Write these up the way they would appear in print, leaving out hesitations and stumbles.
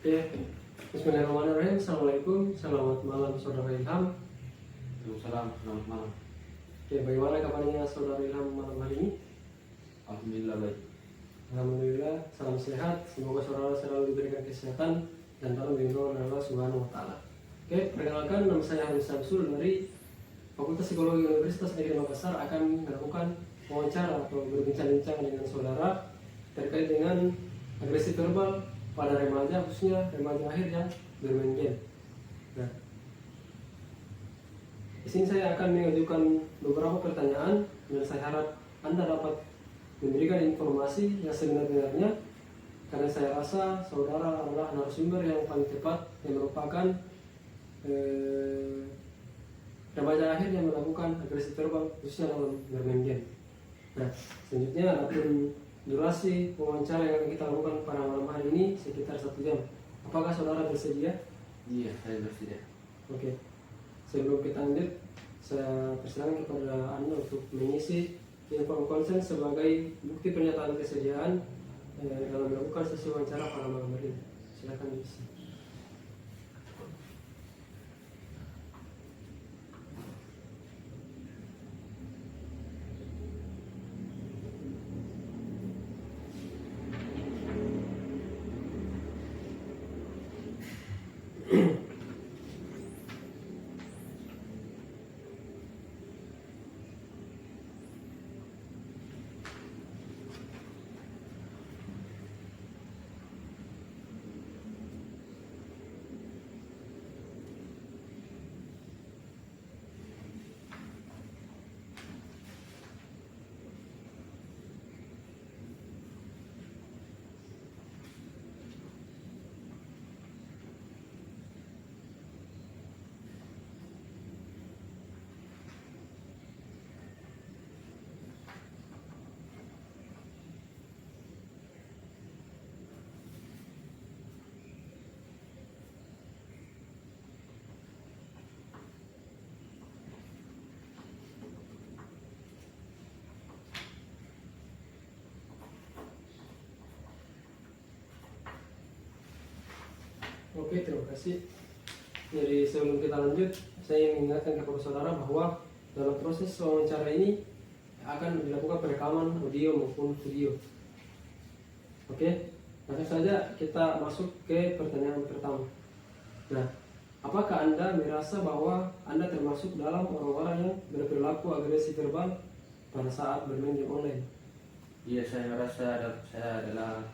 Oke, Bismillahirrahmanirrahim. Assalamualaikum, selamat malam saudara Ilham. Waalaikumsalam, selamat malam. Oke, bagaimana kabarnya saudara Ilham malam hari ini? Alhamdulillah baik. Alhamdulillah, salam sehat. Semoga saudara selalu diberikan kesehatan dan dalam lindungan Allah Subhanahu wa Ta'ala. Oke, perkenalkan, nama saya Harun Samsul dari Fakultas Psikologi Universitas Negeri Makassar akan melakukan wawancara atau berbincang-bincang dengan saudara terkait dengan agresi verbal pada remaja, khususnya remaja akhir yang bermain game. Nah, di sini saya akan mengajukan beberapa pertanyaan dan saya harap Anda dapat memberikan informasi yang sebenarnya, karena saya rasa saudara adalah narasumber yang paling tepat yang merupakan remaja akhir yang melakukan agresi verbal khususnya dalam bermain game. Nah, selanjutnya adapun durasi wawancara yang akan kita lakukan pada malam hari ini sekitar 1 jam. Apakah saudara bersedia? Iya, saya bersedia. Oke. Sebelum kita lanjut, saya persilakan kepada Anda untuk mengisi inform konsen sebagai bukti pernyataan kesediaan dalam melakukan sesi wawancara pada malam hari ini. Silakan diisi. Oke, terima kasih. Jadi sebelum kita lanjut, saya ingin mengingatkan kepada saudara bahwa dalam proses wawancara ini akan dilakukan perekaman audio maupun video. Oke, langsung saja kita masuk ke pertanyaan pertama. Nah, apakah Anda merasa bahwa Anda termasuk dalam orang-orang yang berperilaku agresi verbal pada saat bermain game online? Iya, saya merasa saya adalah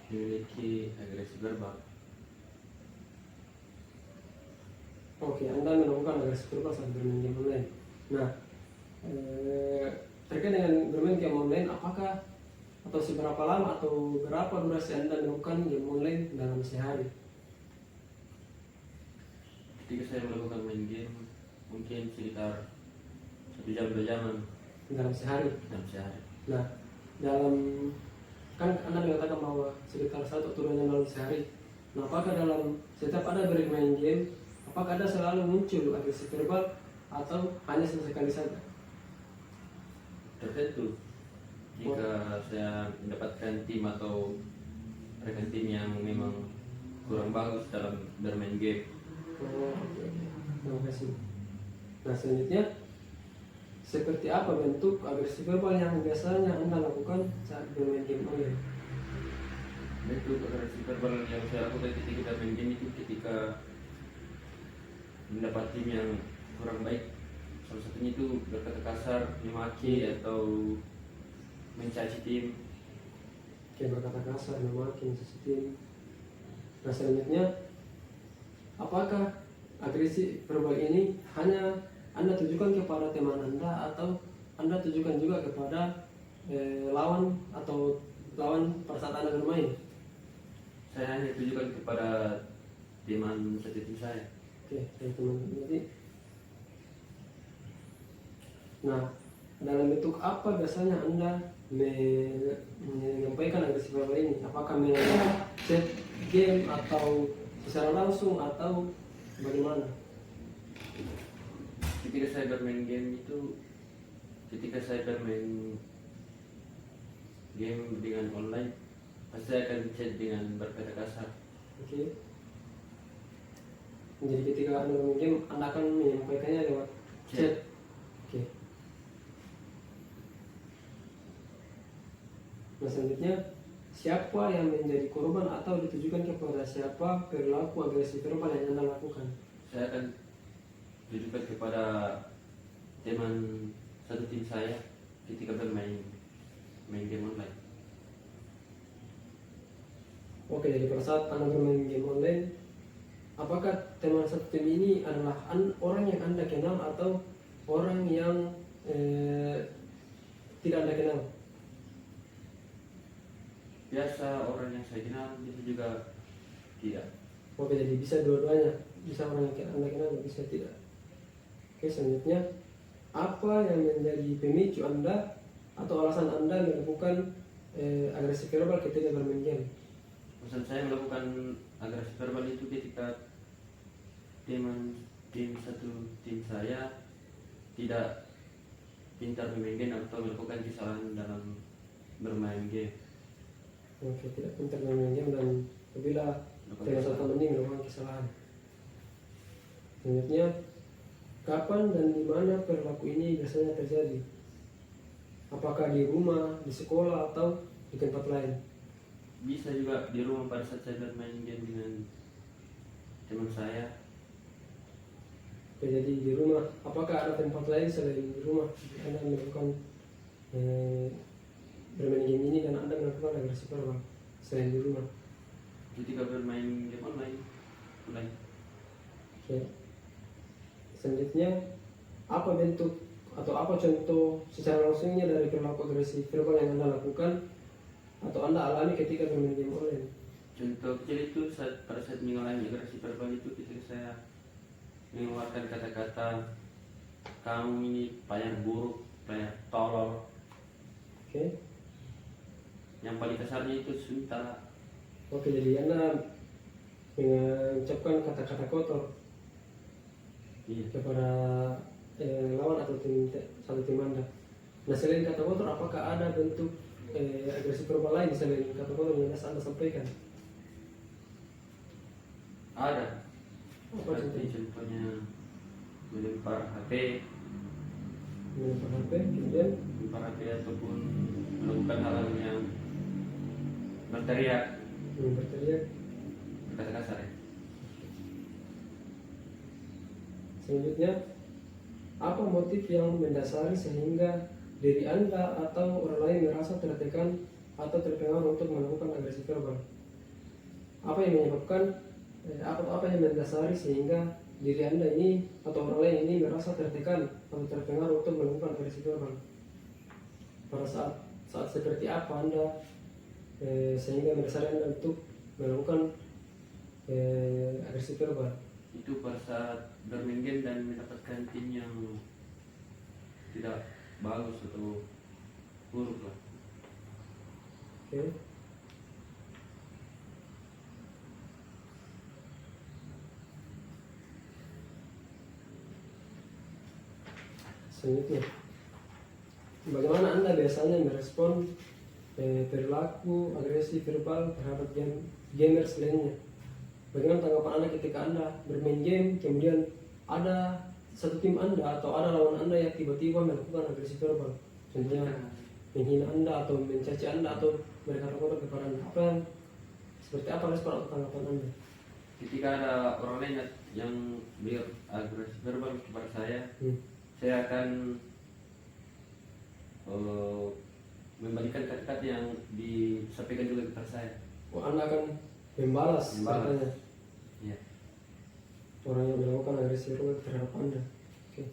memiliki agresi verbal. Oke, Anda melakukan agresi verbal saat bermain game online. Nah, terkait dengan bermain game online, apakah atau seberapa lama atau berapa durasi Anda melakukan game online dalam sehari? Ketika saya melakukan main game, mungkin sekitar 1 jam 2 jaman Dalam sehari. dalam sehari. Nah, kan Anda mengatakan bahwa sekitar 1 atau 2 jam dalam sehari. Nah, apakah dalam setiap Anda bermain game, apakah Anda selalu muncul agresi verbal atau hanya sesekali saja? Tertentu jika saya mendapatkan tim atau rekan tim yang memang kurang bagus dalam bermain game. Oh, oke. Terima kasih. Nah, selanjutnya, seperti apa bentuk agresi verbal yang biasanya Anda lakukan saat bermain game online? Bentuk agresi verbal yang saya lakukan ketika bermain game itu ketika mendapat tim yang kurang baik. Salah satunya itu berkata kasar, memaki atau mencaci tim. Kayak berkata kasar, memaki, mencaci tim. Nah, selanjutnya, apakah agresi verbal ini hanya Anda tujukan kepada teman Anda atau Anda tujukan juga kepada lawan atau lawan pada saat Anda bermain? Saya hanya tujukan kepada teman satu tim saya. Oke, teman-teman. Jadi, nah, dalam bentuk apa biasanya Anda menyampaikan agresi verbal ini? Apakah melalui chat, game, atau secara langsung, atau bagaimana? Ketika saya bermain game itu, ketika saya bermain game dengan online, pasti saya akan chat dengan berkata kasar. Oke. Jadi ketika Anda bermain game, Anda akan menyampaikannya lewat chat. Oke. Nah, selanjutnya, siapa yang menjadi korban atau ditujukan kepada siapa perilaku agresi verbal yang Anda lakukan? Saya akan tujukan kepada teman satu tim saya ketika bermain game online. Oke, jadi pada saat Anda bermain game online, apakah teman satu tim ini adalah orang yang Anda kenal atau orang yang tidak Anda kenal? Biasa orang yang saya kenal, bisa juga tidak. Oke, jadi bisa dua-duanya, bisa orang yang Anda kenal, bisa tidak. Oke, selanjutnya, apa yang menjadi pemicu Anda atau alasan Anda melakukan agresi verbal ketika bermain game? Pesan saya melakukan agresi verbal itu ketika tim satu tim saya tidak pintar bermain game atau melakukan kesalahan dalam bermain game. Oke, tidak pintar bermain game dan apabila teman satu ini melakukan kesalahan. Selanjutnya, kapan dan di mana perilaku ini biasanya terjadi? Apakah di rumah, di sekolah, atau di tempat lain? Bisa juga di rumah pada saat saya bermain game dengan teman saya. Oke, jadi di rumah, apakah ada tempat lain selain di rumah Anda melakukan bermain game ini dan Anda melakukan agresi verbal selain di rumah? Ketika bermain game online. Oke. Selanjutnya, apa bentuk atau apa contoh secara langsungnya dari perilaku agresi verbal yang Anda lakukan atau Anda alami ketika bermain game online? Contoh kecil itu pada saat mengalami agresi verbal itu ketika saya mengeluarkan kata-kata kamu ini payah buruk, payah tolol. Oke. Yang paling kasarnya itu suntah. Oke, jadi Anda mengucapkan kata-kata kotor Iya. kepada lawan atau satu tim Anda. Nah, selain kata kotor, apakah ada bentuk agresi verbal lain selain kata kotor yang Anda sampaikan? Ada. Apa Seperti contohnya? contohnya melempar HP, Melempar HP, kemudian ataupun melakukan hal-hal yang berteriak, berteriak. berkata kasar ya. Selanjutnya, apa motif yang mendasari sehingga diri Anda atau orang lain merasa tertekan atau terpengaruh untuk melakukan agresi verbal? Apa yang menyebabkan apa yang mendasari sehingga diri Anda ini atau orang lain ini merasa tertekan atau terpengaruh untuk melakukan agresi verbal? Pada saat seperti apa Anda sehingga mendasari Anda untuk melakukan agresi verbal? Itu pada saat bermain game dan mendapatkan tim yang tidak bagus atau buruk lah. Oke. Selanjutnya, bagaimana Anda biasanya merespon perilaku agresi verbal terhadap gamers lainnya? Bagaimana tanggapan Anda ketika Anda bermain game, kemudian ada satu tim Anda atau ada lawan Anda yang tiba-tiba melakukan agresi verbal? Contohnya menghina Anda atau mencaci Anda atau berkata kotor kepada Anda. Seperti apa respon atau tanggapan Anda? Ketika ada orang lain yang beragresi verbal kepada saya akan membalikan kata-kata yang disampaikan juga kepada saya. Anda akan membalas. Katanya Iya. orang yang melakukan agresi verbal terhadap Anda. Oke.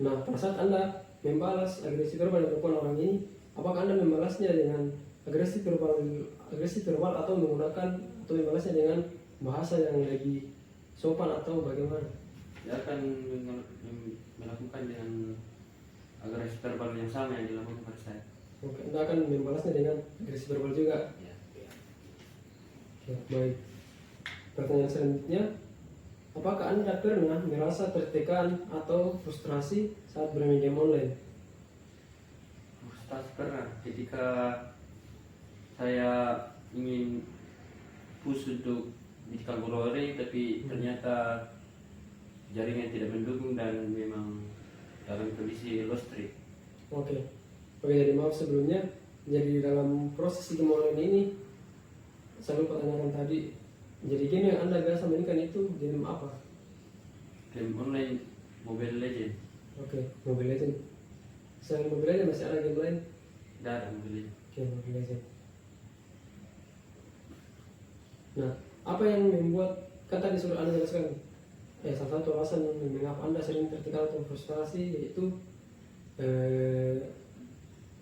Nah, pada saat Anda membalas agresi verbal yang dilakukan orang ini, apakah Anda membalasnya dengan agresi verbal atau membalasnya dengan bahasa yang lebih sopan atau bagaimana? Dia akan melakukan dengan agresi verbal yang sama yang dilakukan kepada saya. Oke, Anda akan membalasnya dengan agresi verbal juga. Ya. Oke, baik. Pertanyaan selanjutnya, apakah Anda pernah merasa tertekan atau frustrasi saat bermain game online? Frustasi pernah ketika saya ingin push untuk digital Bolore tapi ternyata jaringan tidak mendukung dan memang dalam kondisi low streak. Oke. Oke, jadi maaf sebelumnya. Jadi dalam proses Game ini saya lupa tanyakan tadi. Jadi game yang Anda biasa mainkan itu game apa? Game online Mobile Legend. Oke, Mobile Legend. Selain Mobile Legend masih ada game lain? Tidak ada Mobile Legend. Oke, Mobile Legend. Nah, apa yang membuat kan tadi sudah Anda jelaskan? Salah satu alasan mengapa Anda sering tertekan atau frustrasi yaitu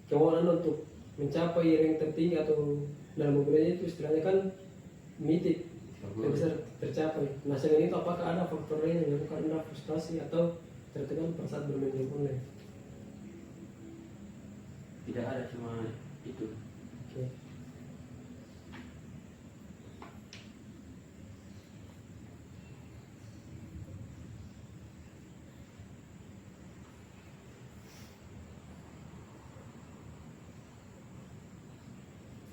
kemauan Anda untuk mencapai rank tertinggi atau dalam Mobile Legends itu istilahnya kan mythic, tidak bisa tercapai. Nah, selain itu apakah ada faktor lain yang menyebabkan Anda frustrasi atau tertekan pada saat bermain game online? Tidak ada, cuma itu. Oke.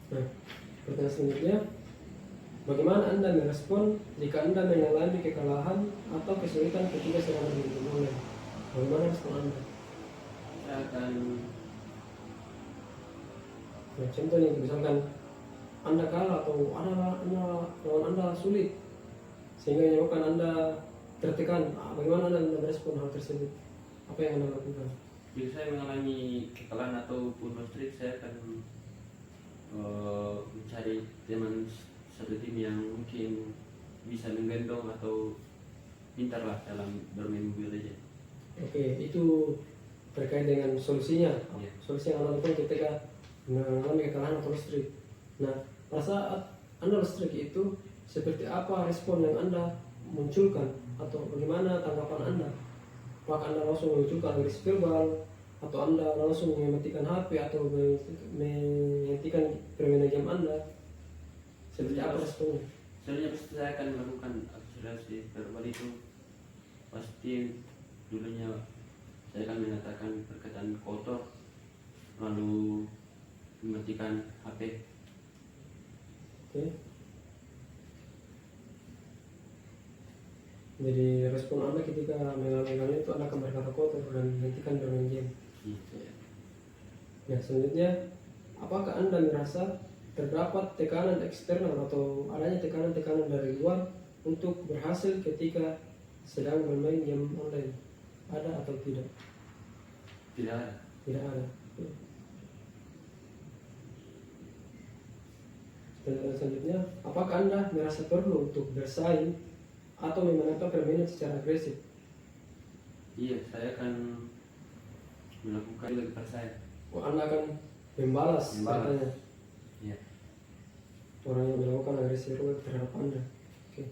Nah, pertanyaan selanjutnya, bagaimana Anda merespon jika Anda mengalami kekalahan atau kesulitan ketika sedang bermain game online? Bagaimana respon Anda? Saya akan Nah, contoh nih, misalkan Anda kalah atau lawan Anda sulit sehingga menyebabkan Anda tertekan. Bagaimana Anda merespon hal tersebut? Apa yang Anda lakukan? jika saya mengalami kekalahan ataupun low streak, saya akan mencari teman satu tim yang mungkin bisa menggendong atau pintar lah dalam bermain Mobile Legends. Oke, itu terkait dengan solusinya. Iya. Solusi yang Anda lakukan ketika mengalami kekalahan atau lost streak. Nah, pada saat Anda lost streak itu seperti apa respon yang Anda munculkan atau bagaimana tanggapan Anda? Apakah Anda langsung munculkan agresi verbal atau Anda langsung mematikan HP atau menghentikan permainan game Anda? Seperti apa responnya? Sebenarnya pasti saya akan melakukan akselerasi verbal itu. Pasti dulunya saya akan mengatakan perkataan kotor, lalu mematikan HP. Oke. Jadi respon Anda ketika mengalami hal itu Anda akan berkata kotor dan menghentikan bermain game. Ya, selanjutnya, apakah Anda merasa terdapat tekanan eksternal atau adanya tekanan-tekanan dari luar untuk berhasil ketika sedang bermain game online? Ada atau tidak? Tidak ada. Tidak ada. Dan selanjutnya, apakah Anda merasa perlu untuk bersaing atau memenangkan permainan secara agresif? Iya, saya akan melakukan itu kepada saya. Anda akan membalas katanya Iya. orang yang melakukan agresi verbal terhadap Anda. Oke.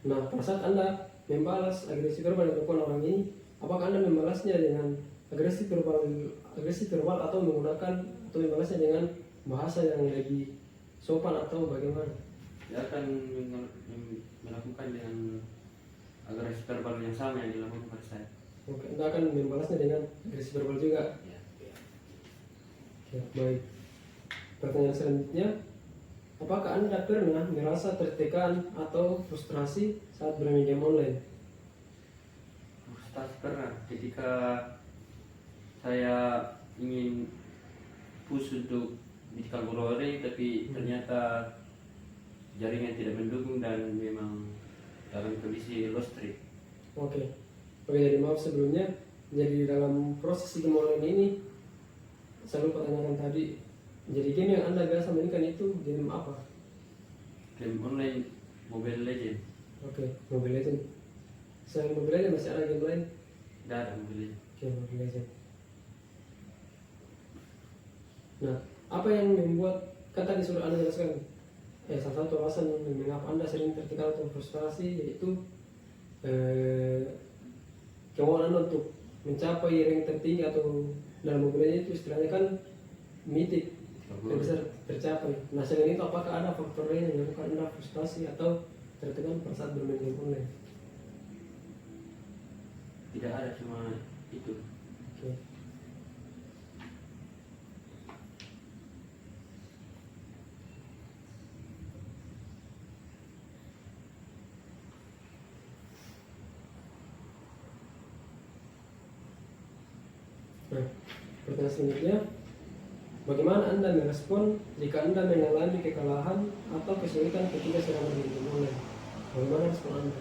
Nah, pada saat Anda membalas agresi verbal yang dilakukan orang ini, apakah Anda membalasnya dengan agresi verbal atau menggunakan atau membalasnya dengan bahasa yang lebih sopan atau bagaimana? Saya akan melakukan dengan agresi verbal yang sama yang dilakukan kepada saya. Oke, Anda akan membalasnya dengan agresi verbal juga. Ya. Oke, baik. Pertanyaan selanjutnya, apakah Anda pernah merasa tertekan atau frustrasi saat bermain game online? Frustasi pernah ketika saya ingin push untuk digital Bolore tapi ternyata jaringan tidak mendukung dan memang dalam kondisi low streak. Oke, jadi maaf sebelumnya. Jadi dalam proses game online ini saya lupa tanyakan tadi. Jadi game yang Anda biasa mainkan itu game apa? Game online Mobile Legend. Oke, Mobile Legend. Selain Mobile Legend masih ada game lain? Tidak ada Mobile Legend. Oke, Mobile Legend. Nah, apa yang membuat kan tadi sudah Anda jelaskan? Salah satu alasan mengapa Anda sering tertekan atau frustrasi yaitu kemauan Anda untuk mencapai rank tertinggi atau dalam Mobile Legends itu istilahnya kan mythic, tidak bisa tercapai. Nah, selain itu apakah ada faktor lain yang menyebabkan Anda frustrasi atau tertekan pada saat bermain game online? Tidak ada, cuma itu. Oke. Nah, pertanyaan selanjutnya, bagaimana Anda merespon jika Anda mengalami kekalahan atau kesulitan ketika sedang bermain game online? Bagaimana respon Anda?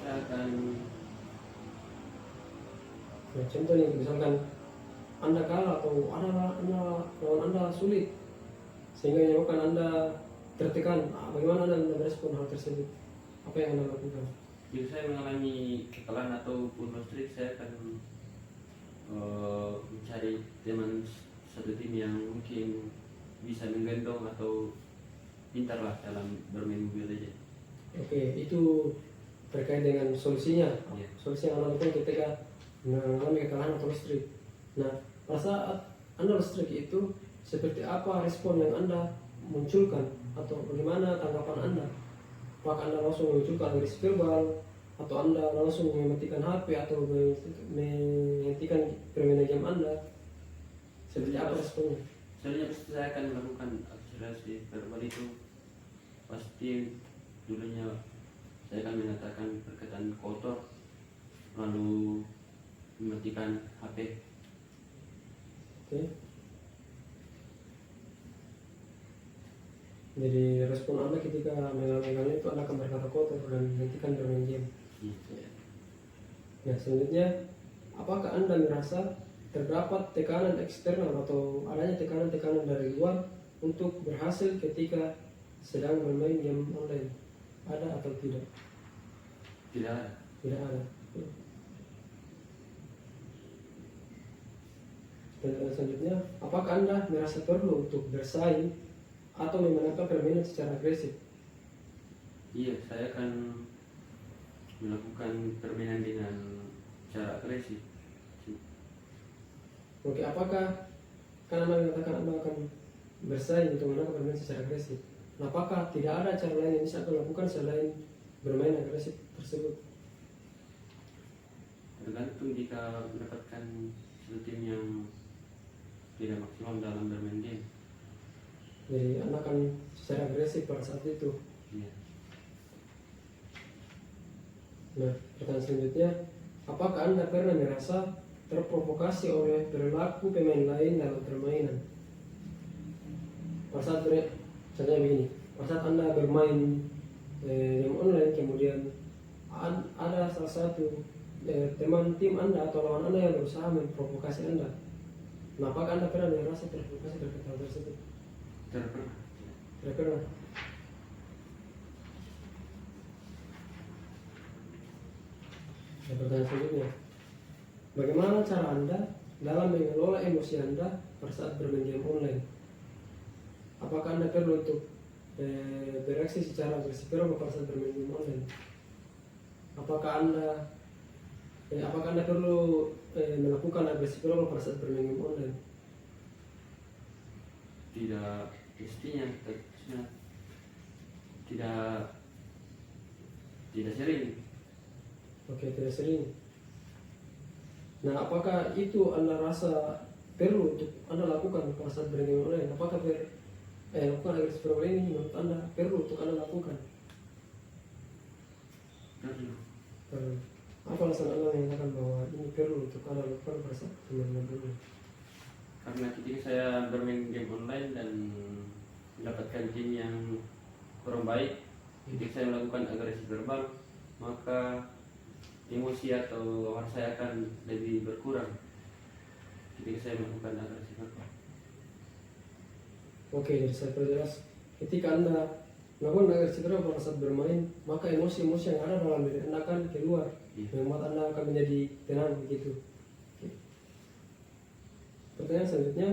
Saya akan Nah, contoh nih, misalkan Anda kalah atau lawan Anda sulit sehingga menyebabkan Anda tertekan. Bagaimana Anda merespon hal tersebut? Apa yang Anda lakukan? jika saya mengalami kekalahan ataupun loss streak, saya akan mencari teman satu tim yang mungkin bisa menggendong atau pintar lah dalam bermain Mobile Legends. Oke, itu terkait dengan solusinya. Iya. Solusi yang Anda lakukan ketika mengalami kekalahan atau loss streak. Nah, pada saat Anda loss streak itu, seperti apa respon yang Anda munculkan atau bagaimana tanggapan Anda? Apakah Anda langsung munculkan agresi verbal atau Anda langsung mematikan HP atau menghentikan permainan game Anda? Seperti apa responnya? Selanjutnya pasti saya akan melakukan akselerasi verbal itu. Pasti dulunya saya akan mengatakan perkataan kotor, lalu mematikan HP. Oke. Jadi respon Anda ketika mengalami hal itu, Anda akan berkata kotor dan menghentikan bermain game. Iya. Nah, selanjutnya, apakah Anda merasa terdapat tekanan eksternal atau adanya tekanan-tekanan dari luar untuk berhasil ketika sedang bermain game online? Ada atau tidak? Tidak ada. Tidak ada. Dan selanjutnya, apakah Anda merasa perlu untuk bersaing atau memenangkan permainan secara agresif? Iya, saya akan melakukan permainan dengan cara agresif. Oke, apakah kan Anda mengatakan Anda akan bersaing untuk memenangkan permainan secara agresif? Nah, apakah tidak ada cara lain yang bisa Anda lakukan selain bermain agresif tersebut? Tergantung jika mendapatkan satu tim yang tidak maksimal dalam bermain game. Jadi Anda akan secara agresif pada saat itu. Iya. Nah, pertanyaan selanjutnya, apakah Anda pernah merasa terprovokasi oleh perilaku pemain lain dalam permainan? Pada saat contohnya begini, pada saat Anda bermain game online, kemudian ada salah satu teman tim Anda atau lawan Anda yang berusaha memprovokasi Anda. Nah, apakah Anda pernah merasa terprovokasi terkait hal tersebut? Tidak pernah. Tidak pernah. Nah, pertanyaan selanjutnya, bagaimana cara Anda dalam mengelola emosi Anda pada saat bermain game online? Apakah Anda perlu untuk bereaksi secara agresif pada saat bermain game online? Apakah Anda perlu melakukan agresi verbal pada saat bermain game online? Tidak, pastinya tidak sering. Oke, tidak sering. Nah, apakah itu Anda rasa perlu untuk Anda lakukan pada saat bermain game online? Apakah lakukan agresi verbal ini menurut Anda perlu untuk Anda lakukan? Perlu. Apa alasan Anda mengatakan bahwa ini perlu untuk Anda lakukan pada saat bermain game online? Karena ketika saya bermain game online dan mendapatkan tim yang kurang baik, ketika saya melakukan agresi verbal, maka emosi atau amarah saya akan lebih berkurang ketika saya melakukan agresi verbal. Oke, jadi saya perjelas, ketika Anda melakukan agresi verbal pada saat bermain, maka emosi-emosi yang ada dalam diri Anda akan keluar, membuat Anda akan menjadi tenang begitu. Pertanyaan selanjutnya,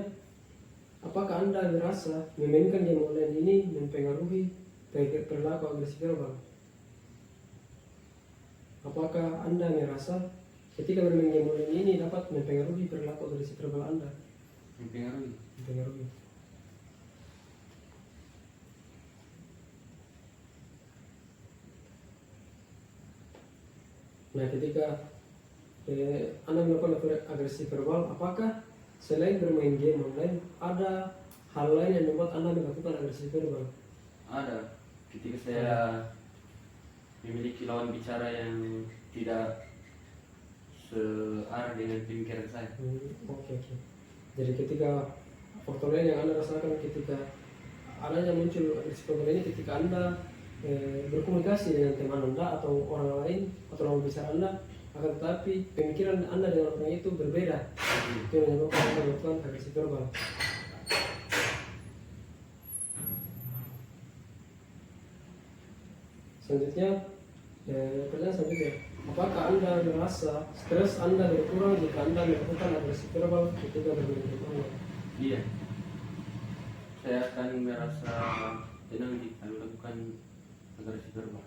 apakah Anda merasa memainkan game online ini mempengaruhi perilaku agresi verbal? Apakah Anda merasa ketika bermain game online ini dapat mempengaruhi perilaku agresi verbal Anda? Mempengaruhi. Mempengaruhi. Nah, ketika Anda melakukan agresi verbal, apakah selain bermain game online, ada hal lain yang membuat Anda melakukan agresi verbal? Ada. Ketika saya memiliki lawan bicara yang tidak searah dengan pemikiran saya. Oke. Jadi ketika faktor lain yang Anda rasakan ketika adanya muncul agresi verbal ini ketika Anda berkomunikasi dengan teman Anda atau orang lain atau lawan bicara Anda, akan tetapi pemikiran Anda dengan orang itu berbeda, itu yang menyebabkan Anda melakukan agresi verbal. Selanjutnya, pertanyaan selanjutnya, apakah Anda merasa stres Anda berkurang jika Anda melakukan agresi verbal ketika bermain game? Iya, saya akan merasa tenang jika melakukan agresi verbal.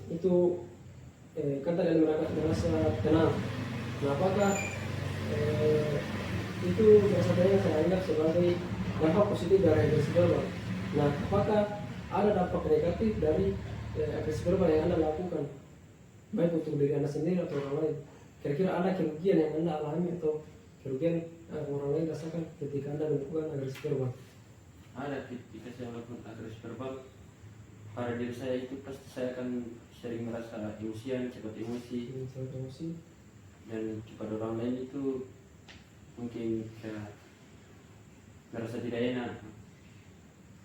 Itu kan tadi Anda merasa tenang. Nah, apakah itu biasanya saya anggap sebagai dampak positif dari agresi verbal? Nah, apakah ada dampak negatif dari agresi verbal yang Anda lakukan, baik untuk diri Anda sendiri atau orang lain? Kira-kira ada kerugian yang Anda alami atau kerugian orang lain rasakan ketika Anda melakukan agresi verbal? Ada, ketika saya melakukan agresi verbal pada diri saya itu pasti saya akan sering merasa emosian, cepat emosi, dan kepada orang lain itu mungkin kayak merasa tidak enak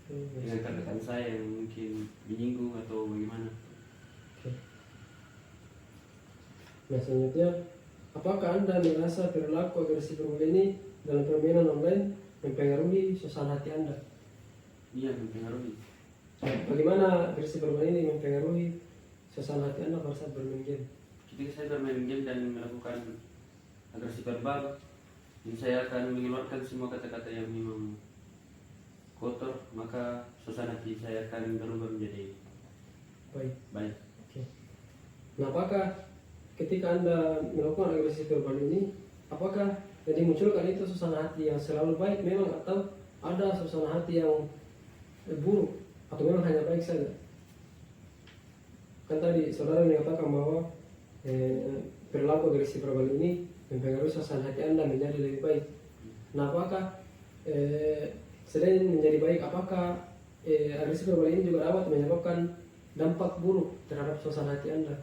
dengan kata-kata saya yang mungkin menyinggung atau bagaimana. Nah, selanjutnya, apakah Anda merasa perilaku agresi verbal ini dalam permainan online mempengaruhi suasana hati Anda? Iya, mempengaruhi. Bagaimana agresi verbal ini mempengaruhi suasana hati Anda pada saat bermain game? Ketika saya bermain game dan melakukan agresi verbal, saya akan mengeluarkan semua kata-kata yang memang kotor, maka suasana hati saya akan berubah menjadi baik. Oke. Nah, apakah ketika Anda melakukan agresi verbal ini, apakah yang dimunculkan itu suasana hati yang selalu baik memang, atau ada suasana hati yang buruk, atau memang hanya baik saja? Kan tadi saudara mengatakan bahwa perilaku agresi verbal ini mempengaruhi suasana hati Anda menjadi lebih baik. Nah, apakah selain menjadi baik, apakah agresi verbal ini juga dapat menyebabkan dampak buruk terhadap suasana hati Anda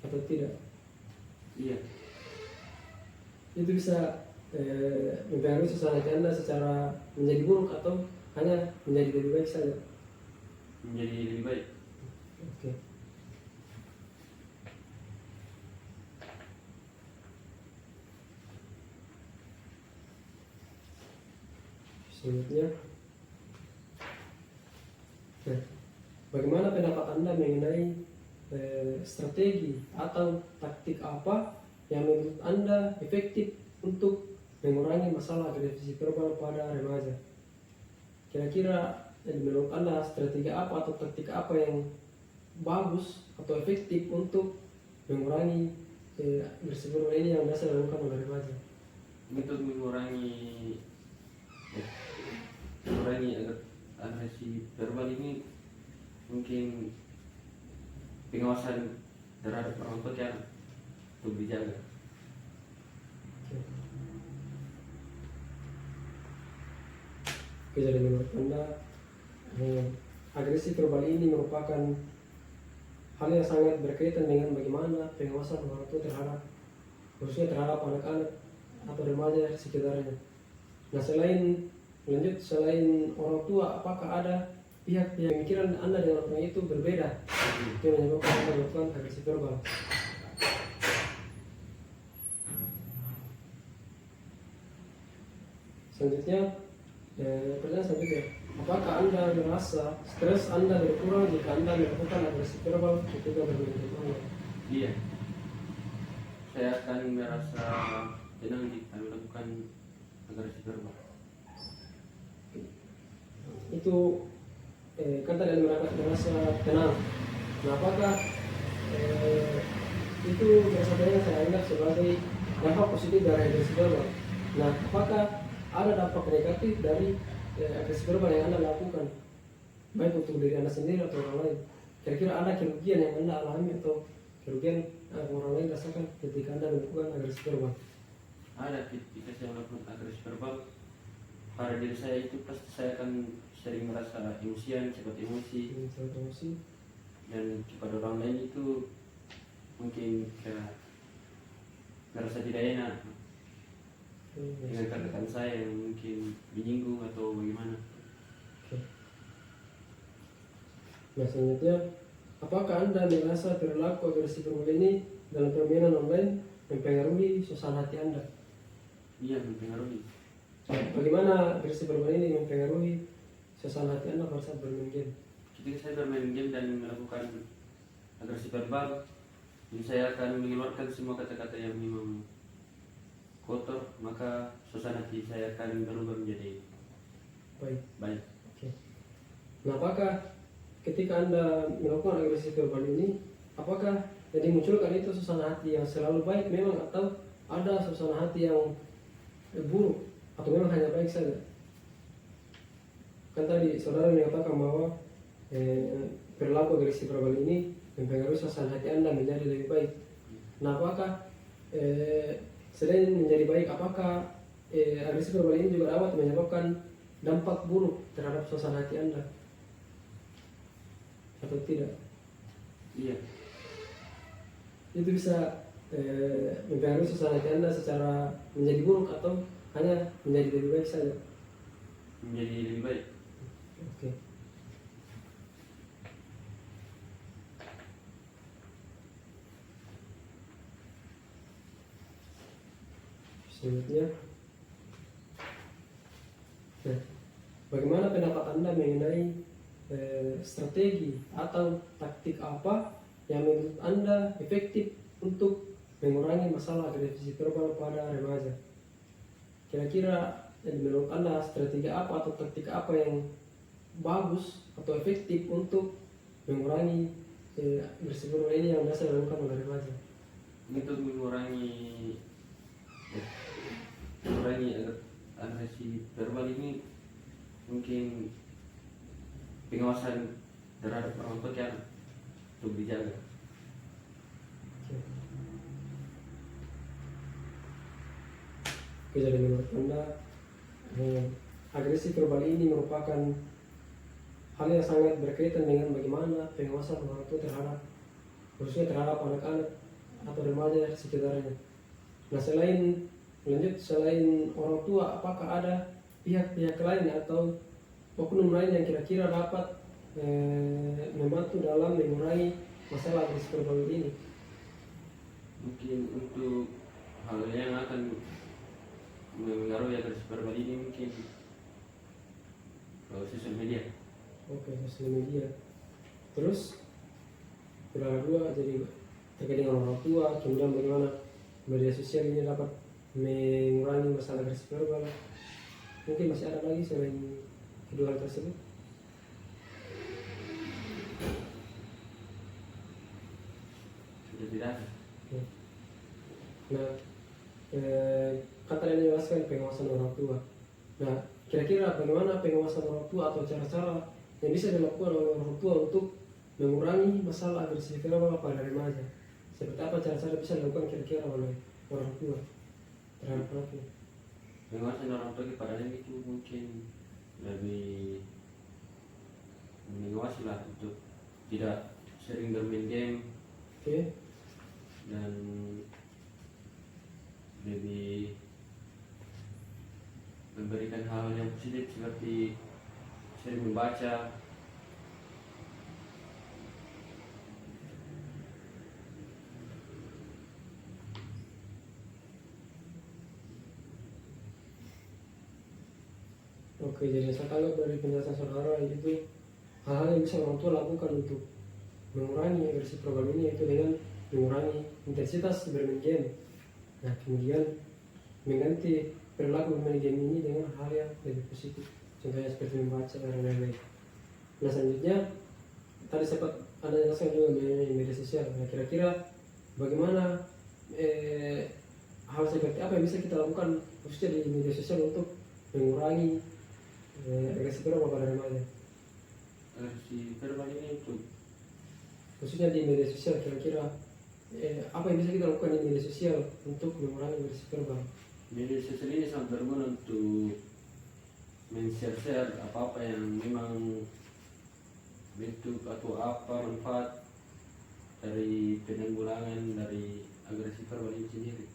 atau tidak? Iya. Itu bisa mempengaruhi suasana hati Anda secara menjadi buruk atau hanya menjadi lebih baik saja? Menjadi lebih baik. Oke. Selanjutnya, nah, bagaimana pendapat Anda mengenai strategi atau taktik apa yang menurut Anda efektif untuk mengurangi masalah agresi verbal pada remaja? Kira-kira menurut Anda strategi apa atau taktik apa yang bagus atau efektif untuk mengurangi agresi verbal ini yang biasa dilakukan oleh remaja? Untuk mengurangi agresi verbal ini mungkin pengawasan terhadap orang tua yang untuk dijaga. Oke, jadi menurut Anda agresi verbal ini merupakan hal yang sangat berkaitan dengan bagaimana pengawasan orang tua terhadap, khususnya terhadap anak-anak atau remaja sekitarnya. Nah, selain orang tua, apakah ada pihak yang pemikiran Anda dengan orang itu berbeda yang menyebabkan Anda melakukan agresi verbal? Selanjutnya, pertanyaan selanjutnya, apakah Anda merasa stres Anda berkurang jika Anda melakukan agresi verbal ketika bermain game? Iya, saya akan merasa tenang jika melakukan agresi verbal. Itu kan tadi Anda merasa tenang. Nah, apakah itu biasanya saya anggap sebagai dampak positif dari agresi verbal? Nah, apakah ada dampak negatif dari agresi verbal yang Anda lakukan, baik untuk diri Anda sendiri atau orang lain? Kira-kira ada kerugian yang Anda alami atau kerugian orang lain rasakan ketika Anda melakukan agresi verbal? Ada, ketika saya melakukan agresi verbal pada diri saya itu pasti saya akan sering merasa emosian, cepat emosi, dan kepada orang lain itu mungkin kayak merasa tidak enak dengan kata-kata saya yang mungkin menyinggung atau bagaimana. Nah, selanjutnya, apakah Anda merasa perilaku agresif verbal ini dalam permainan online mempengaruhi suasana hati Anda? Iya, mempengaruhi. Bagaimana agresif verbal ini mempengaruhi suasana hati Anda pada saat bermain game? Ketika saya bermain game dan melakukan agresi verbal, jadi saya akan mengeluarkan semua kata-kata yang memang kotor, maka suasana hati saya akan berubah menjadi baik. Oke. Nah, apakah ketika Anda melakukan agresi verbal ini, apakah yang dimunculkan itu suasana hati yang selalu baik memang, atau ada suasana hati yang buruk, atau memang hanya baik saja? Kan tadi saudara mengatakan bahwa perilaku agresif verbal ini mempengaruhi suasana hati Anda menjadi lebih baik. Nah, apakah selain menjadi baik, apakah agresif verbal ini juga dapat menyebabkan dampak buruk terhadap suasana hati Anda atau tidak? Iya. Itu bisa mempengaruhi suasana hati Anda secara menjadi buruk atau hanya menjadi lebih baik saja? Menjadi lebih baik. Oke. Selanjutnya, nah, bagaimana pendapat Anda mengenai strategi atau taktik apa yang menurut Anda efektif untuk mengurangi masalah agresif verbal pada remaja? Kira-kira menurut Anda strategi apa atau taktik apa yang bagus atau efektif untuk mengurangi agresif verbal ini yang biasa dilakukan oleh remaja? Untuk mengurangi agresi verbal ini mungkin pengawasan terhadap orang tua yang untuk dijaga. Oke, jadi menurut Anda agresi verbal ini merupakan hal yang sangat berkaitan dengan bagaimana pengawasan orang tua terhadap, khususnya terhadap anak-anak atau remaja di sekitarnya. Nah, selain orang tua, apakah ada pihak-pihak lain atau oknum lain yang kira-kira dapat membantu dalam mengurangi masalah agresif verbal ini? Mungkin untuk hal yang akan mengaruhi agresif verbal ini mungkin sosial media. Oke, sosial media. Terus kedua, jadi terkait dengan orang tua, kemudian bagaimana media sosial ini dapat mengurangi masalah agresif verbal. Mungkin masih ada lagi selain kedua hal tersebut? Sudah tidak ada. Nah, kan tadi Anda jelaskan pengawasan orang tua. Nah, kira-kira bagaimana pengawasan orang tua atau cara-cara yang bisa dilakukan oleh orang tua untuk mengurangi masalah agresif verbal pada remaja? Seperti apa cara-cara bisa dilakukan kira-kira oleh orang tua terhadap anaknya? Pengawasan orang tua kepada anak itu mungkin lebih mengawasi lah untuk tidak sering bermain game. Oke. Dan lebih memberikan hal yang positif seperti sering membaca. Oke, jadi saya tangkap dari penjelasan saudara itu hal-hal yang bisa orang tua lakukan untuk mengurangi agresif verbal ini, yaitu dengan mengurangi intensitas bermain game. Nah, kemudian mengganti perilaku bermain game ini dengan hal yang lebih positif, contohnya seperti membaca dan lain-lain. Nah, selanjutnya tadi sempat Anda jelaskan juga mengenai media sosial. Nah, kira-kira bagaimana hal seperti apa yang bisa kita lakukan khususnya di media sosial untuk mengurangi agresif verbal pada remaja? Agresi verbal ini untuk Khususnya di media sosial, kira-kira apa yang bisa kita lakukan di media sosial untuk mengurangi agresif verbal? media sosial ini sangat berguna untuk men-share apa-apa yang memang bentuk atau apa manfaat dari penanggulangan dari agresi verbal itu sendiri.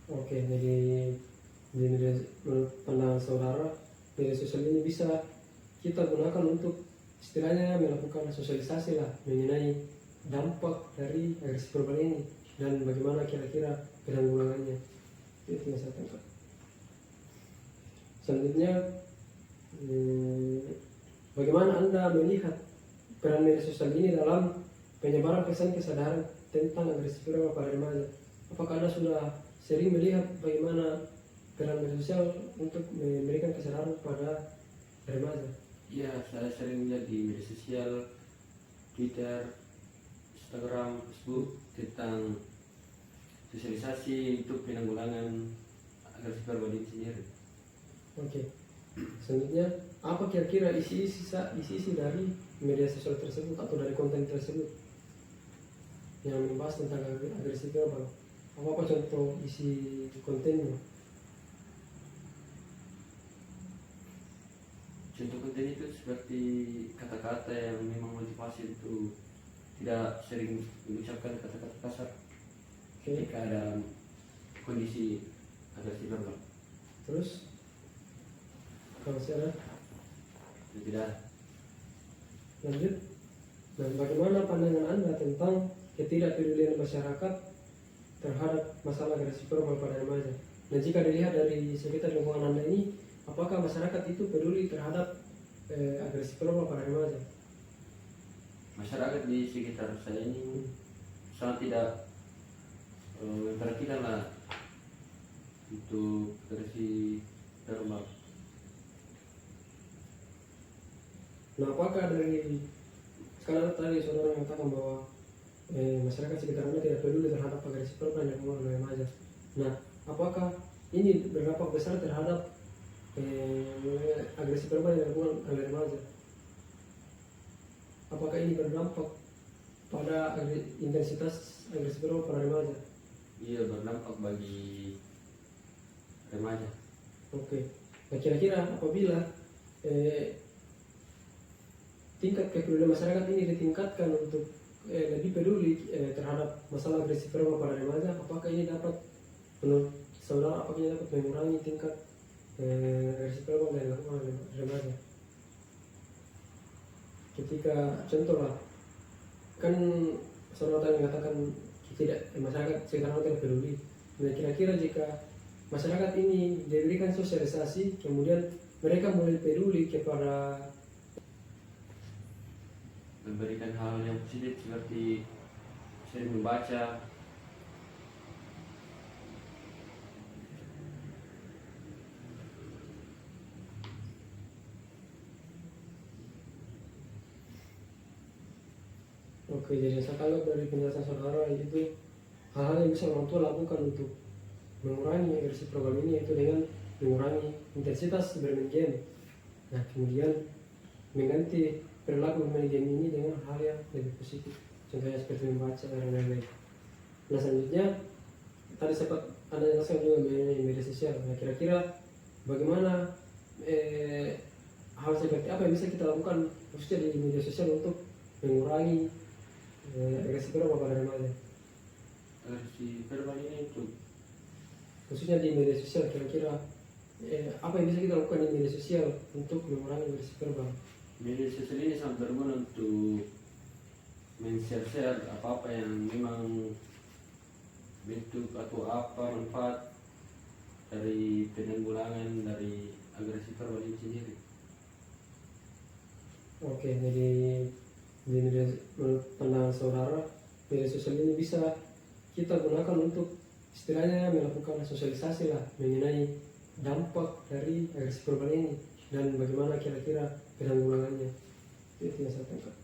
Oke, jadi di media, menurut pandangan saudara, media sosial ini bisa kita gunakan untuk istilahnya melakukan sosialisasi lah mengenai dampak dari agresi verbal ini dan bagaimana kira-kira penanggulangannya. Itu yang saya tangkap. Selanjutnya, bagaimana Anda melihat peran media sosial ini dalam penyebaran pesan kesadaran tentang agresi verbal pada remaja? Apakah Anda sudah sering melihat bagaimana peran media sosial untuk memberikan kesadaran pada remaja? Ya, saya sering lihat di media sosial, Twitter, Instagram, Facebook tentang sosialisasi untuk penanggulangan agresi verbal itu sendiri. Oke. Selanjutnya, apa kira-kira isi-isi dari media sosial tersebut atau dari konten tersebut yang membahas tentang agresi verbal? Apa contoh isi kontennya? Contoh konten itu seperti kata-kata yang memang motivasi untuk tidak sering mengucapkan kata-kata kasar Oke. ketika dalam kondisi agresi verbal. Terus, kalau saya Tidak. lanjut, dan bagaimana pandangan Anda tentang ketidakpedulian masyarakat terhadap masalah agresi verbal pada remaja? Dan jika dilihat dari sekitar lingkungan Anda ini, apakah masyarakat itu peduli terhadap agresi verbal pada remaja? Masyarakat di sekitar saya ini sangat tidak memperhatikan lah untuk agresi verbal. Nah, apakah dari sekarang tadi saudara mengatakan bahwa masyarakat sekitar Anda tidak peduli terhadap agresi verbal yang dilakukan oleh remaja? Nah, apakah ini berdampak besar terhadap agresi verbal yang dilakukan oleh remaja? Apakah ini berdampak pada intensitas agresi verbal pada remaja? Iya, berdampak bagi remaja. Oke. Nah, kira-kira apabila tingkat kepedulian masyarakat ini ditingkatkan untuk lebih peduli terhadap masalah agresi verbal pada remaja, apakah ini dapat, menurut saudara, apakah ini dapat mengurangi tingkat agresi verbal yang dilakukan oleh remaja? Ketika contoh lah, kan saudara tadi mengatakan tidak, masyarakat sekitar tidak peduli. Nah, kira-kira jika masyarakat ini diberikan sosialisasi, kemudian mereka mulai peduli kepada Memberikan hal yang positif seperti sering membaca, oke, jadi saya kalau dari penjelasan saudara itu hal-hal yang bisa orang tua lakukan untuk mengurangi agresi verbal ini, yaitu dengan mengurangi intensitas bermain game. Nah, kemudian mengganti perilaku bermain game ini dengan hal yang lebih positif, contohnya seperti membaca dan lain-lain. Nah, selanjutnya tadi sempat ada jelaskan juga mengenai media sosial. Nah, kira-kira bagaimana hal seperti apa yang bisa kita lakukan khususnya di media sosial untuk mengurangi agresi verbal pada remaja, agresi verbal ini untuk khususnya di media sosial? Kira-kira apa yang bisa kita lakukan di media sosial untuk mengurangi agresi verbal? media sosial ini sangat berguna untuk men-share apa-apa yang memang bentuk atau apa manfaat dari penanggulangan dari agresi verbal itu sendiri. Oke, jadi di media, menurut pandangan saudara, media sosial ini bisa kita gunakan untuk istilahnya melakukan sosialisasi lah mengenai dampak dari agresi verbal ini dan bagaimana kira-kira penanggulangannya. Itu yang saya tangkap.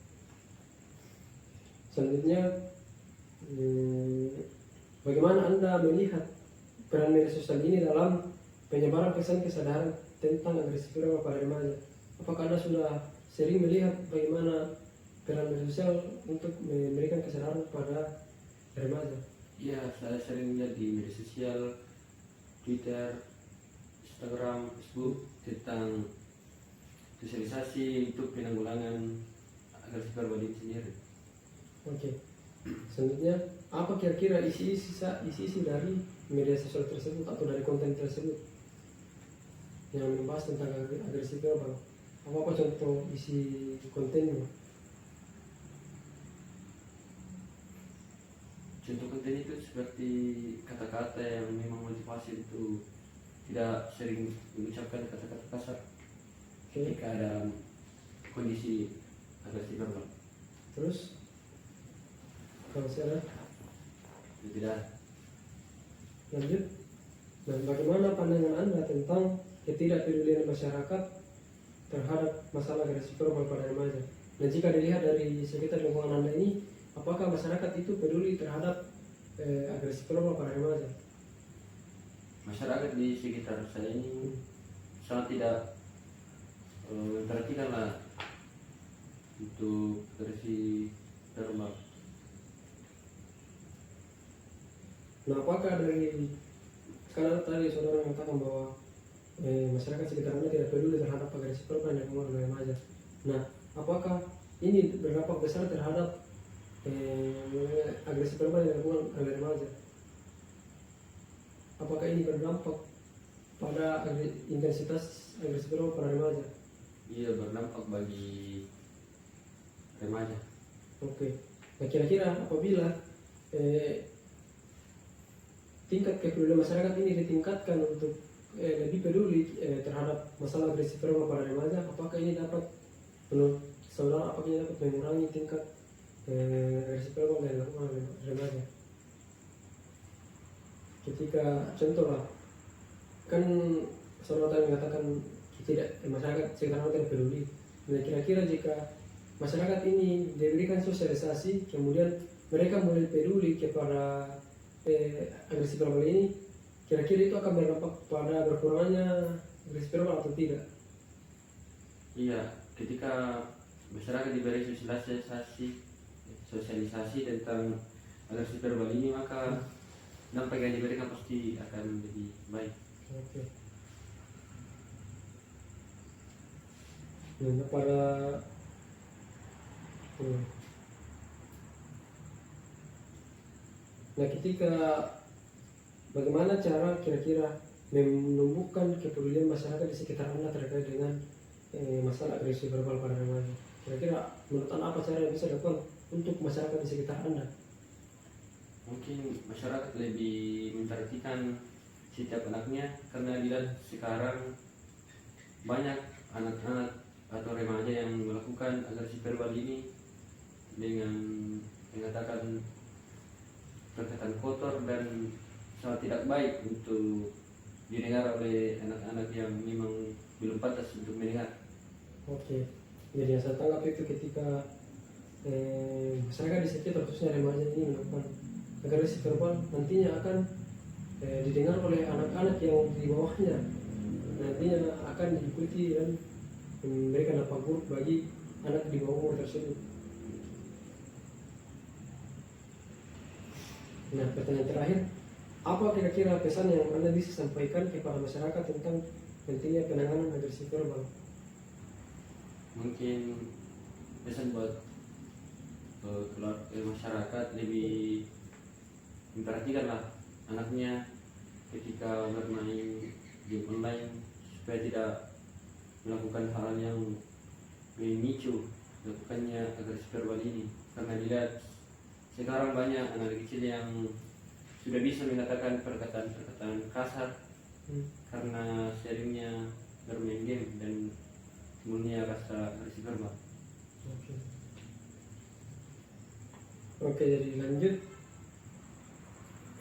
Selanjutnya, bagaimana Anda melihat peran media sosial ini dalam penyebaran pesan kesadaran tentang agresi verbal pada remaja? Apakah Anda sudah sering melihat bagaimana peran media sosial untuk memberikan kesadaran pada remaja? Iya, saya sering lihat di media sosial, Twitter, Instagram, Facebook tentang sosialisasi untuk penanggulangan agresi verbal itu sendiri. Oke. Selanjutnya, apa kira-kira isi-isi dari media sosial tersebut atau dari konten tersebut yang membahas tentang agresi verbal? Apa contoh isi kontennya? Contoh konten itu seperti kata-kata yang memang motivasi untuk tidak sering mengucapkan kata-kata kasar Oke. ketika ada kondisi agresi verbal. Terus, kalau saya Itu tidak. lanjut, dan bagaimana pandangan Anda tentang ketidakpedulian masyarakat terhadap masalah agresi verbal pada remaja? Dan jika dilihat dari sekitar lingkungan Anda ini, apakah masyarakat itu peduli terhadap agresi verbal pada remaja? Masyarakat di sekitar saya ini sangat tidak memperhatikan lah untuk agresi verbal. Nah, apakah dari karena tadi saudara mengatakan bahwa masyarakat sekitar Anda tidak peduli terhadap agresi verbal yang dilakukan oleh remaja. Nah, apakah ini berdampak besar terhadap agresi verbal yang dilakukan oleh remaja? Apakah ini berdampak pada intensitas agresi verbal pada remaja? Iya, berdampak bagi remaja. Oke. Nah, kira-kira apabila tingkat kepedulian masyarakat ini ditingkatkan untuk lebih peduli terhadap masalah agresi verbal pada remaja, apakah ini dapat menurut saudara apakah ini dapat mengurangi tingkat agresi verbal yang dilakukan oleh remaja? Ketika contoh lah, kan saudara tadi mengatakan masyarakat sekarang tidak peduli. Nah, kira-kira jika masyarakat ini diberikan sosialisasi, kemudian mereka mulai peduli kepada agresi verbal ini, kira-kira itu akan berdampak pada berkurangnya agresi verbal atau tidak? Iya, ketika masyarakat diberi sosialisasi tentang agresi verbal ini, maka dampak yang diberikan pasti akan lebih baik. Oke. Nah, pada nah, ketika bagaimana cara kira-kira menumbuhkan kepedulian masyarakat di sekitar Anda terkait dengan masalah agresi verbal pada remaja? Kira-kira menurut Anda apa cara yang bisa dilakukan untuk masyarakat di sekitar Anda? Mungkin masyarakat lebih memperhatikan setiap anaknya, karena dilihat sekarang banyak anak-anak atau remaja yang melakukan agresi verbal ini dengan mengatakan perkataan kotor dan sangat tidak baik untuk didengar oleh anak-anak yang memang belum pantas untuk mendengar. Oke, jadi yang saya tangkap itu ketika masyarakat di sekitar khususnya remaja ini melakukan agresi verbal, nantinya akan didengar oleh anak-anak yang di bawahnya, nantinya akan diikuti dan memberikan dampak buruk bagi anak di bawah umur tersebut. Nah, pertanyaan terakhir, apa kira-kira pesan yang Anda bisa sampaikan kepada masyarakat tentang pentingnya penanganan agresi verbal? Mungkin pesan buat masyarakat lebih memperhatikanlah anaknya ketika bermain game online, supaya tidak melakukan hal yang memicu melakukannya agresi verbal ini, karena dilihat sekarang banyak anak kecil yang sudah bisa mengatakan perkataan-perkataan kasar karena seringnya bermain game dan timbulnya rasa agresi verbal. Oke, jadi lanjut.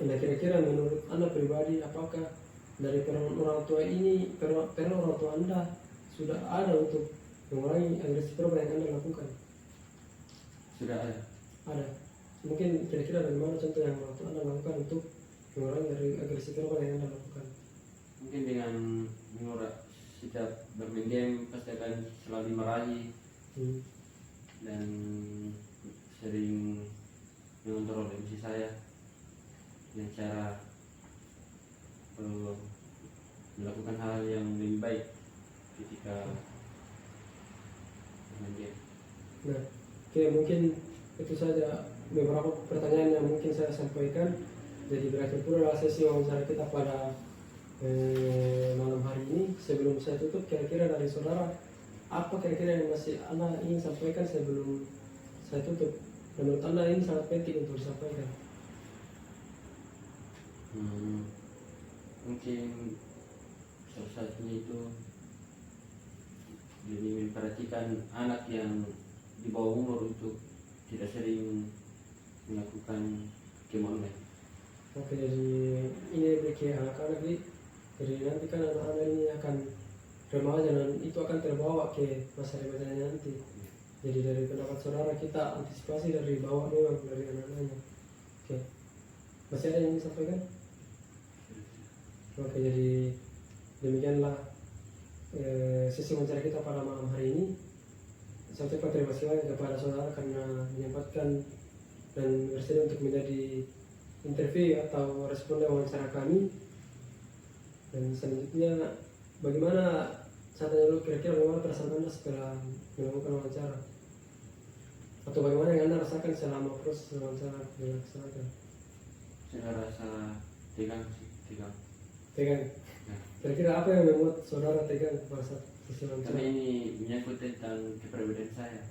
Nah, kira-kira menurut Anda pribadi, apakah dari peran orang tua ini, peran orang tua Anda sudah ada untuk mengurangi agresi verbal yang Anda lakukan? Sudah ada. Ada. Mungkin kira-kira bagaimana contoh yang orang tua Anda lakukan untuk mengurangi agresi verbal yang Anda lakukan? Mungkin dengan mengurangi, setiap bermain game pasti akan selalu dimarahi dan sering mengontrol emosi saya dengan cara melakukan hal yang lebih baik ketika bermain game. Nah, oke, mungkin itu saja beberapa pertanyaan yang mungkin saya sampaikan. Jadi berakhir pula sesi wawancara kita pada malam hari ini. Sebelum saya tutup, kira-kira dari saudara apa kira-kira yang masih Anda ingin sampaikan sebelum saya tutup? Menurut Anda ini sangat penting untuk disampaikan. Mungkin salah satunya itu jadi memperhatikan anak yang di bawah umur untuk tidak sering melakukan game online. Oke, jadi ini bagi anak-anak ini. Jadi nanti kan anak-anak ini akan remaja dan itu akan terbawa ke masa remajanya nanti. Jadi dari pendapat saudara kita antisipasi dari bawah memang dari anak-anaknya. Oke, masih ada yang ingin disampaikan? Oke, jadi demikianlah sesi wawancara kita pada malam hari ini. Saya ucapkan terima kasih banyak kepada saudara karena menyempatkan dan bersedia untuk menjadi interview atau responden wawancara kami. Dan selanjutnya, bagaimana saat tanya dulu kira-kira bagaimana perasaan Anda setelah melakukan wawancara? Atau bagaimana yang Anda rasakan selama proses wawancara dilaksanakan? Saya rasa tegang sih, tegang. Tegang. Ya. Kira-kira apa yang membuat saudara tegang pada saat sesi wawancara? Karena ini menyangkut tentang kepribadian saya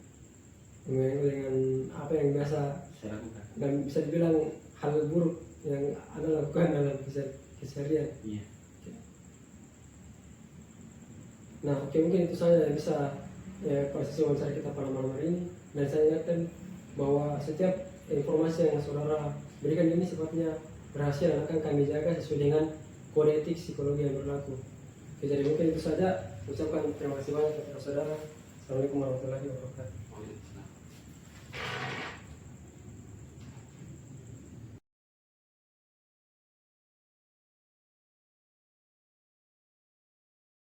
Dengan apa yang biasa lakukan. dan bisa dibilang hal buruk yang Anda lakukan dalam keseharian. Iya. Nah, oke, mungkin itu saja yang bisa pada sesi wawancara kita pada malam hari ini. Dan saya ingatkan bahwa setiap informasi yang saudara berikan ini sifatnya rahasia dan akan kami jaga sesuai dengan kode etik psikologi yang berlaku. Oke, jadi mungkin itu saja. Ucapkan terima kasih banyak kepada saudara. Assalamualaikum warahmatullahi wabarakatuh. Waalaikumsalam.